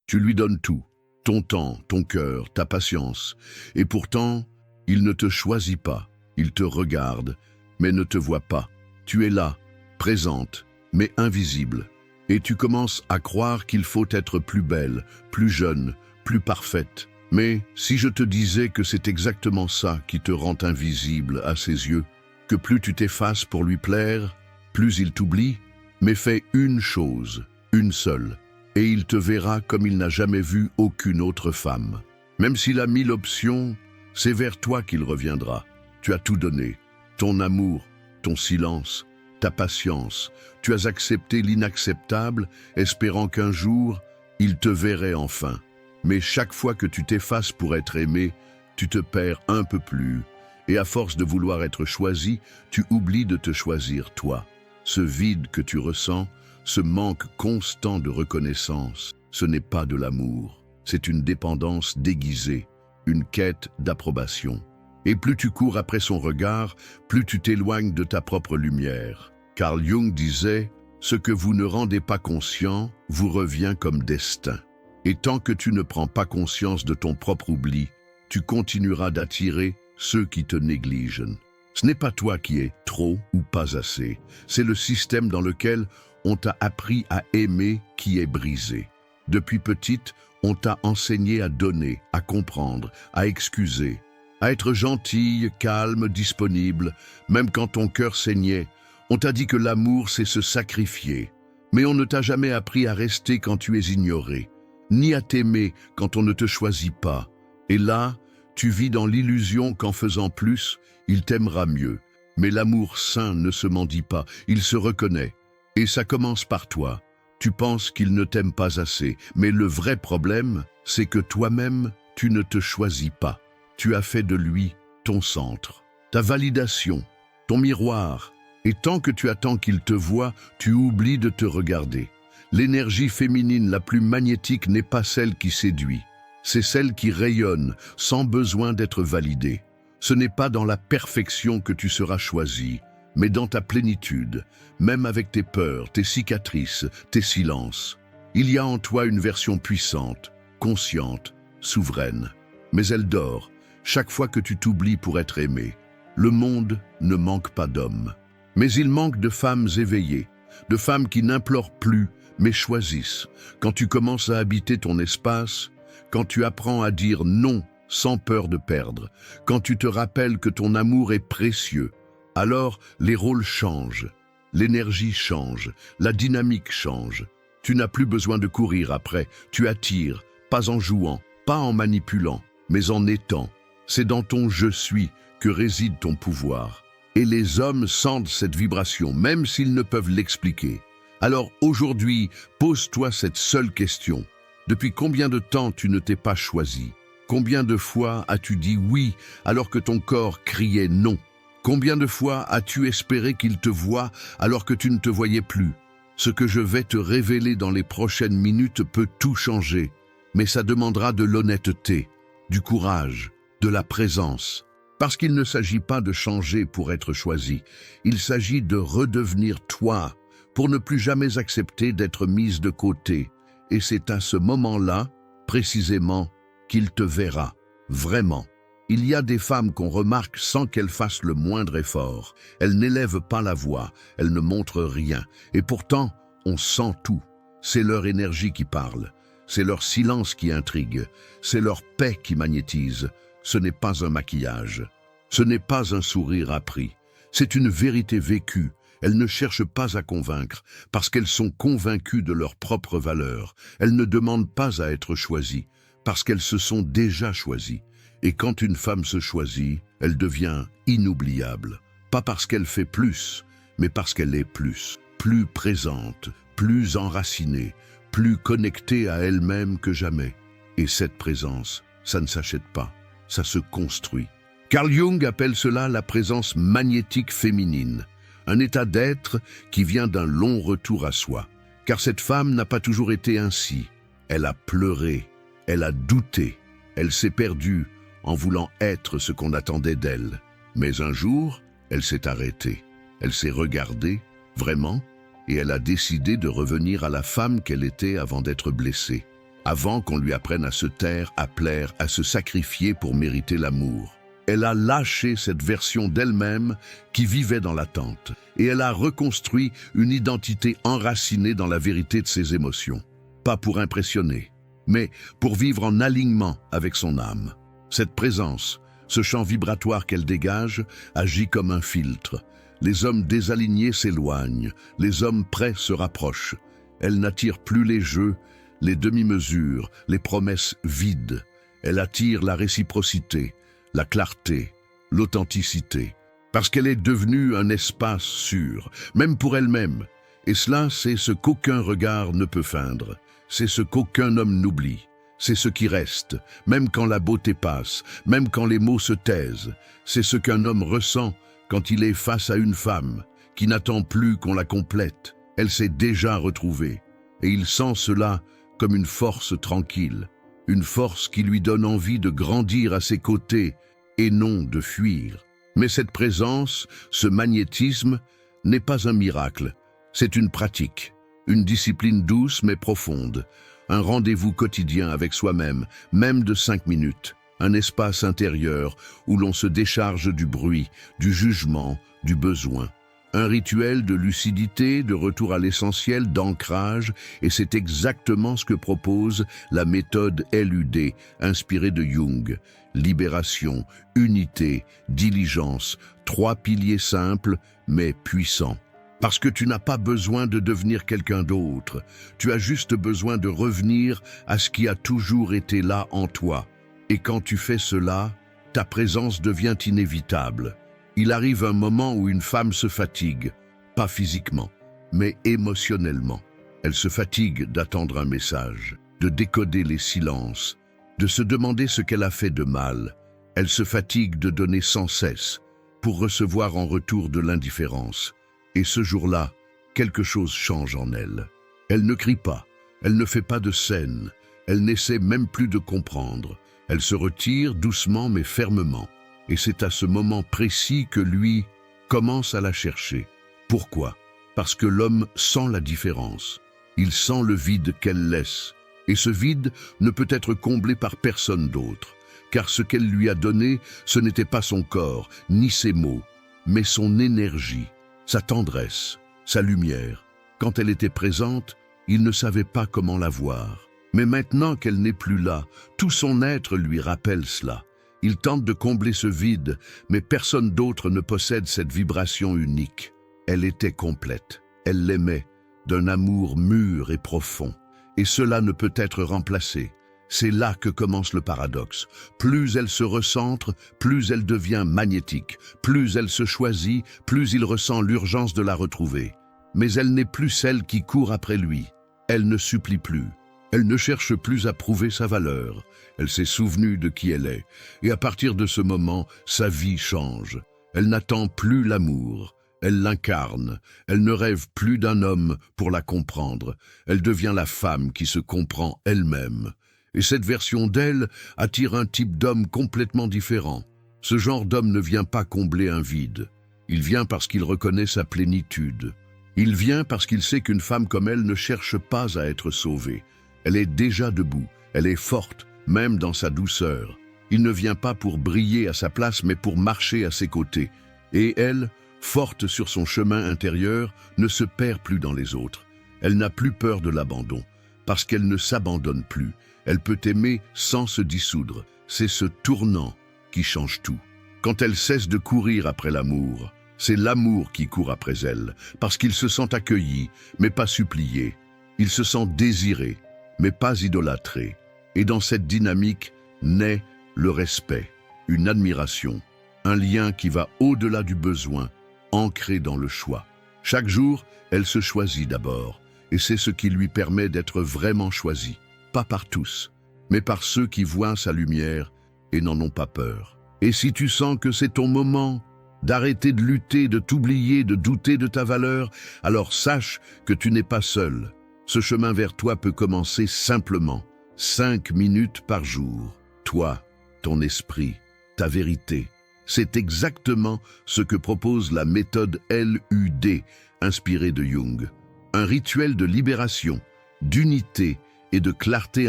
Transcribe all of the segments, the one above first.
Tu lui donnes tout, ton temps, ton cœur, ta patience. Et pourtant, il ne te choisit pas, il te regarde, mais ne te voit pas. Tu es là, présente, mais invisible. Et tu commences à croire qu'il faut être plus belle, plus jeune, plus parfaite. Mais si je te disais que c'est exactement ça qui te rend invisible à ses yeux, que plus tu t'effaces pour lui plaire, plus il t'oublie, mais fais une chose, une seule, et il te verra comme il n'a jamais vu aucune autre femme. Même s'il a 1000 options, c'est vers toi qu'il reviendra. Tu as tout donné, ton amour, ton silence, ta patience. Tu as accepté l'inacceptable, espérant qu'un jour, il te verrait enfin. Mais chaque fois que tu t'effaces pour être aimé, tu te perds un peu plus. Et à force de vouloir être choisi, tu oublies de te choisir toi. Ce vide que tu ressens, ce manque constant de reconnaissance, ce n'est pas de l'amour. C'est une dépendance déguisée, une quête d'approbation. Et plus tu cours après son regard, plus tu t'éloignes de ta propre lumière. Carl Jung disait « Ce que vous ne rendez pas conscient vous revient comme destin ». Et tant que tu ne prends pas conscience de ton propre oubli, tu continueras d'attirer ceux qui te négligent. Ce n'est pas toi qui es trop ou pas assez, c'est le système dans lequel on t'a appris à aimer qui est brisé. Depuis petite, on t'a enseigné à donner, à comprendre, à excuser, à être gentille, calme, disponible, même quand ton cœur saignait. On t'a dit que l'amour, c'est se sacrifier. Mais on ne t'a jamais appris à rester quand tu es ignoré, ni à t'aimer quand on ne te choisit pas. Et là, tu vis dans l'illusion qu'en faisant plus, il t'aimera mieux. Mais l'amour sain ne se mendie pas, il se reconnaît. Et ça commence par toi. Tu penses qu'il ne t'aime pas assez, mais le vrai problème, c'est que toi-même, tu ne te choisis pas. Tu as fait de lui ton centre, ta validation, ton miroir. Et tant que tu attends qu'il te voie, tu oublies de te regarder. L'énergie féminine la plus magnétique n'est pas celle qui séduit. C'est celle qui rayonne sans besoin d'être validée. Ce n'est pas dans la perfection que tu seras choisi, mais dans ta plénitude, même avec tes peurs, tes cicatrices, tes silences. Il y a en toi une version puissante, consciente, souveraine. Mais elle dort chaque fois que tu t'oublies pour être aimé. Le monde ne manque pas d'hommes. Mais il manque de femmes éveillées, de femmes qui n'implorent plus, mais choisissent. Quand tu commences à habiter ton espace, quand tu apprends à dire non sans peur de perdre, quand tu te rappelles que ton amour est précieux, alors les rôles changent, l'énergie change, la dynamique change. Tu n'as plus besoin de courir après, tu attires, pas en jouant, pas en manipulant, mais en étant. C'est dans ton « je suis » que réside ton pouvoir. Et les hommes sentent cette vibration, même s'ils ne peuvent l'expliquer. Alors aujourd'hui, pose-toi cette seule question. Depuis combien de temps tu ne t'es pas choisi? Combien de fois as-tu dit oui alors que ton corps criait non? Combien de fois as-tu espéré qu'il te voie alors que tu ne te voyais plus? Ce que je vais te révéler dans les prochaines minutes peut tout changer, mais ça demandera de l'honnêteté, du courage, de la présence. Parce qu'il ne s'agit pas de changer pour être choisi, il s'agit de redevenir toi, pour ne plus jamais accepter d'être mise de côté. Et c'est à ce moment-là, précisément, qu'il te verra, vraiment. Il y a des femmes qu'on remarque sans qu'elles fassent le moindre effort. Elles n'élèvent pas la voix, elles ne montrent rien. Et pourtant, on sent tout. C'est leur énergie qui parle, c'est leur silence qui intrigue, c'est leur paix qui magnétise. Ce n'est pas un maquillage, ce n'est pas un sourire appris, c'est une vérité vécue. Elles ne cherchent pas à convaincre, parce qu'elles sont convaincues de leur propre valeur. Elles ne demandent pas à être choisies, parce qu'elles se sont déjà choisies. Et quand une femme se choisit, elle devient inoubliable. Pas parce qu'elle fait plus, mais parce qu'elle est plus. Plus présente, plus enracinée, plus connectée à elle-même que jamais. Et cette présence, ça ne s'achète pas, ça se construit. Carl Jung appelle cela la présence magnétique féminine. Un état d'être qui vient d'un long retour à soi. Car cette femme n'a pas toujours été ainsi. Elle a pleuré, elle a douté, elle s'est perdue en voulant être ce qu'on attendait d'elle. Mais un jour, elle s'est arrêtée. Elle s'est regardée, vraiment, et elle a décidé de revenir à la femme qu'elle était avant d'être blessée. avant qu'on lui apprenne à se taire, à plaire, à se sacrifier pour mériter l'amour. Elle a lâché cette version d'elle-même qui vivait dans l'attente, et elle a reconstruit une identité enracinée dans la vérité de ses émotions. Pas pour impressionner, mais pour vivre en alignement avec son âme. Cette présence, ce champ vibratoire qu'elle dégage, agit comme un filtre. Les hommes désalignés s'éloignent, les hommes prêts se rapprochent. Elle n'attire plus les jeux, les demi-mesures, les promesses vides. Elle attire la réciprocité, la clarté, l'authenticité, parce qu'elle est devenue un espace sûr, même pour elle-même. Et cela, c'est ce qu'aucun regard ne peut feindre, c'est ce qu'aucun homme n'oublie, c'est ce qui reste, même quand la beauté passe, même quand les mots se taisent, c'est ce qu'un homme ressent quand il est face à une femme, qui n'attend plus qu'on la complète. Elle s'est déjà retrouvée, et il sent cela comme une force tranquille, une force qui lui donne envie de grandir à ses côtés et non de fuir. Mais cette présence, ce magnétisme, n'est pas un miracle, c'est une pratique, une discipline douce mais profonde, un rendez-vous quotidien avec soi-même, même de 5 minutes, un espace intérieur où l'on se décharge du bruit, du jugement, du besoin. Un rituel de lucidité, de retour à l'essentiel, d'ancrage, et c'est exactement ce que propose la méthode LUD, inspirée de Jung. Libération, unité, diligence, 3 piliers simples mais puissants. Parce que tu n'as pas besoin de devenir quelqu'un d'autre, tu as juste besoin de revenir à ce qui a toujours été là en toi. Et quand tu fais cela, ta présence devient inévitable. Il arrive un moment où une femme se fatigue, pas physiquement, mais émotionnellement. Elle se fatigue d'attendre un message, de décoder les silences, de se demander ce qu'elle a fait de mal. Elle se fatigue de donner sans cesse, pour recevoir en retour de l'indifférence. Et ce jour-là, quelque chose change en elle. Elle ne crie pas, elle ne fait pas de scène, elle n'essaie même plus de comprendre. Elle se retire doucement mais fermement. Et c'est à ce moment précis que lui commence à la chercher. Pourquoi? Parce que l'homme sent la différence. Il sent le vide qu'elle laisse. Et ce vide ne peut être comblé par personne d'autre. Car ce qu'elle lui a donné, ce n'était pas son corps, ni ses mots, mais son énergie, sa tendresse, sa lumière. Quand elle était présente, il ne savait pas comment la voir. Mais maintenant qu'elle n'est plus là, tout son être lui rappelle cela. Il tente de combler ce vide, mais personne d'autre ne possède cette vibration unique. Elle était complète, elle l'aimait, d'un amour mûr et profond. Et cela ne peut être remplacé. C'est là que commence le paradoxe. Plus elle se recentre, plus elle devient magnétique. Plus elle se choisit, plus il ressent l'urgence de la retrouver. Mais elle n'est plus celle qui court après lui. Elle ne supplie plus. Elle ne cherche plus à prouver sa valeur. Elle s'est souvenue de qui elle est. Et à partir de ce moment, sa vie change. Elle n'attend plus l'amour. Elle l'incarne. Elle ne rêve plus d'un homme pour la comprendre. Elle devient la femme qui se comprend elle-même. Et cette version d'elle attire un type d'homme complètement différent. Ce genre d'homme ne vient pas combler un vide. Il vient parce qu'il reconnaît sa plénitude. Il vient parce qu'il sait qu'une femme comme elle ne cherche pas à être sauvée. Elle est déjà debout. Elle est forte, même dans sa douceur. Il ne vient pas pour briller à sa place, mais pour marcher à ses côtés. Et elle, forte sur son chemin intérieur, ne se perd plus dans les autres. Elle n'a plus peur de l'abandon, parce qu'elle ne s'abandonne plus. Elle peut aimer sans se dissoudre. C'est ce tournant qui change tout. Quand elle cesse de courir après l'amour, c'est l'amour qui court après elle, parce qu'il se sent accueilli, mais pas supplié. Il se sent désiré, mais pas idolâtré. Et dans cette dynamique naît le respect, une admiration, un lien qui va au-delà du besoin, ancré dans le choix. Chaque jour, elle se choisit d'abord, et c'est ce qui lui permet d'être vraiment choisie, pas par tous, mais par ceux qui voient sa lumière et n'en ont pas peur. Et si tu sens que c'est ton moment d'arrêter de lutter, de t'oublier, de douter de ta valeur, alors sache que tu n'es pas seul. Ce chemin vers toi peut commencer simplement, 5 minutes par jour. Toi, ton esprit, ta vérité. C'est exactement ce que propose la méthode LUD, inspirée de Jung. Un rituel de libération, d'unité et de clarté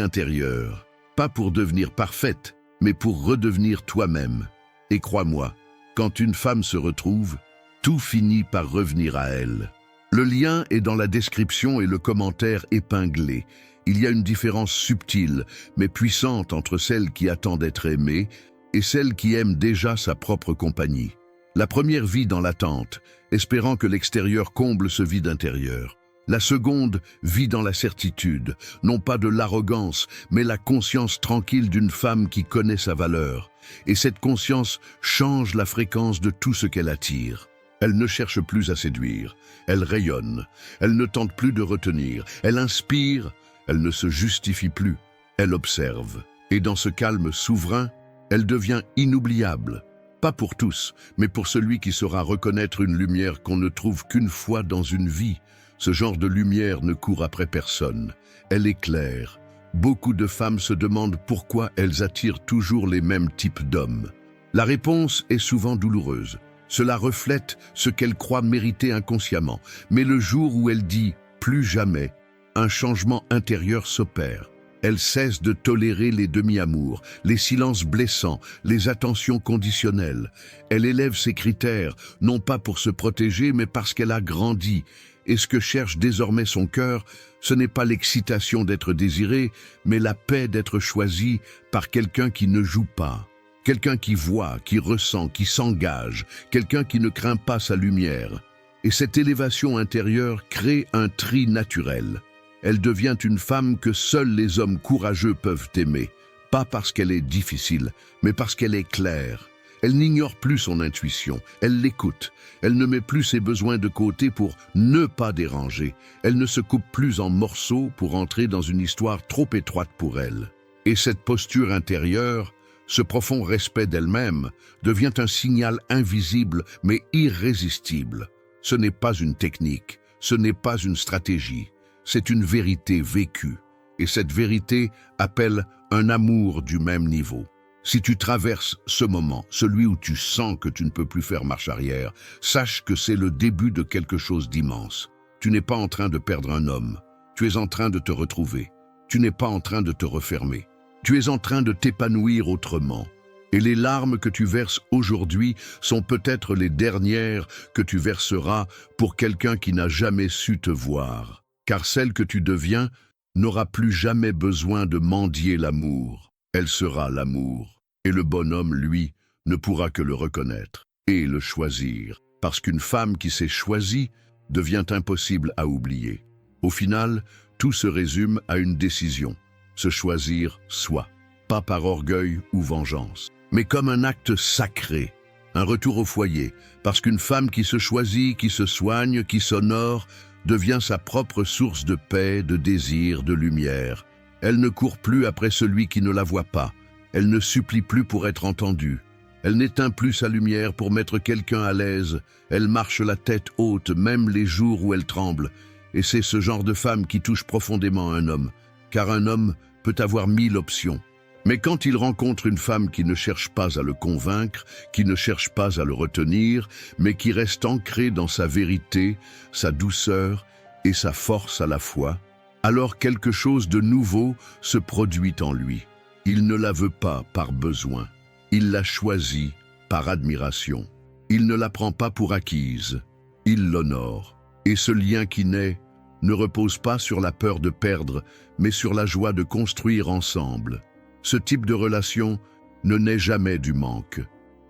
intérieure. Pas pour devenir parfaite, mais pour redevenir toi-même. Et crois-moi, quand une femme se retrouve, tout finit par revenir à elle. Le lien est dans la description et le commentaire épinglé. Il y a une différence subtile, mais puissante entre celle qui attend d'être aimée et celle qui aime déjà sa propre compagnie. La première vit dans l'attente, espérant que l'extérieur comble ce vide intérieur. La seconde vit dans la certitude, non pas de l'arrogance, mais la conscience tranquille d'une femme qui connaît sa valeur. Et cette conscience change la fréquence de tout ce qu'elle attire. Elle ne cherche plus à séduire, elle rayonne, elle ne tente plus de retenir, elle inspire, elle ne se justifie plus, elle observe. Et dans ce calme souverain, elle devient inoubliable. Pas pour tous, mais pour celui qui saura reconnaître une lumière qu'on ne trouve qu'une fois dans une vie. Ce genre de lumière ne court après personne. Elle éclaire. Beaucoup de femmes se demandent pourquoi elles attirent toujours les mêmes types d'hommes. La réponse est souvent douloureuse. Cela reflète ce qu'elles croient mériter inconsciemment. Mais le jour où elle dit « plus jamais », un changement intérieur s'opère. Elle cesse de tolérer les demi-amours, les silences blessants, les attentions conditionnelles. Elle élève ses critères, non pas pour se protéger, mais parce qu'elle a grandi. Et ce que cherche désormais son cœur, ce n'est pas l'excitation d'être désirée, mais la paix d'être choisie par quelqu'un qui ne joue pas. Quelqu'un qui voit, qui ressent, qui s'engage, quelqu'un qui ne craint pas sa lumière. Et cette élévation intérieure crée un tri naturel. Elle devient une femme que seuls les hommes courageux peuvent aimer, pas parce qu'elle est difficile, mais parce qu'elle est claire. Elle n'ignore plus son intuition, elle l'écoute. Elle ne met plus ses besoins de côté pour ne pas déranger. Elle ne se coupe plus en morceaux pour entrer dans une histoire trop étroite pour elle. Et cette posture intérieure, ce profond respect d'elle-même, devient un signal invisible mais irrésistible. Ce n'est pas une technique, ce n'est pas une stratégie. C'est une vérité vécue, et cette vérité appelle un amour du même niveau. Si tu traverses ce moment, celui où tu sens que tu ne peux plus faire marche arrière, sache que c'est le début de quelque chose d'immense. Tu n'es pas en train de perdre un homme, tu es en train de te retrouver. Tu n'es pas en train de te refermer, tu es en train de t'épanouir autrement. Et les larmes que tu verses aujourd'hui sont peut-être les dernières que tu verseras pour quelqu'un qui n'a jamais su te voir. Car celle que tu deviens n'aura plus jamais besoin de mendier l'amour. Elle sera l'amour. Et le bonhomme, lui, ne pourra que le reconnaître et le choisir. Parce qu'une femme qui s'est choisie devient impossible à oublier. Au final, tout se résume à une décision. Se choisir soi. Pas par orgueil ou vengeance, mais comme un acte sacré. Un retour au foyer. Parce qu'une femme qui se choisit, qui se soigne, qui s'honore, devient sa propre source de paix, de désir, de lumière. Elle ne court plus après celui qui ne la voit pas. Elle ne supplie plus pour être entendue. Elle n'éteint plus sa lumière pour mettre quelqu'un à l'aise. Elle marche la tête haute, même les jours où elle tremble. Et c'est ce genre de femme qui touche profondément un homme. Car un homme peut avoir 1000 options. Mais quand il rencontre une femme qui ne cherche pas à le convaincre, qui ne cherche pas à le retenir, mais qui reste ancrée dans sa vérité, sa douceur et sa force à la fois, alors quelque chose de nouveau se produit en lui. Il ne la veut pas par besoin, il la choisit par admiration. Il ne la prend pas pour acquise, il l'honore. Et ce lien qui naît ne repose pas sur la peur de perdre, mais sur la joie de construire ensemble. Ce type de relation ne naît jamais du manque.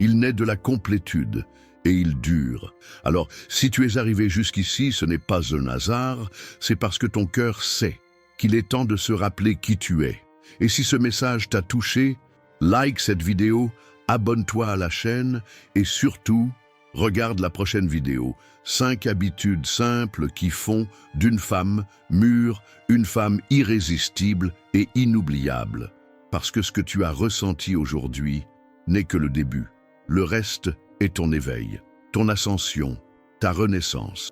Il naît de la complétude et il dure. Alors, si tu es arrivé jusqu'ici, ce n'est pas un hasard, c'est parce que ton cœur sait qu'il est temps de se rappeler qui tu es. Et si ce message t'a touché, like cette vidéo, abonne-toi à la chaîne et surtout, regarde la prochaine vidéo. 5 habitudes simples qui font d'une femme mûre une femme irrésistible et inoubliable. Parce que ce que tu as ressenti aujourd'hui n'est que le début. Le reste est ton éveil, ton ascension, ta renaissance.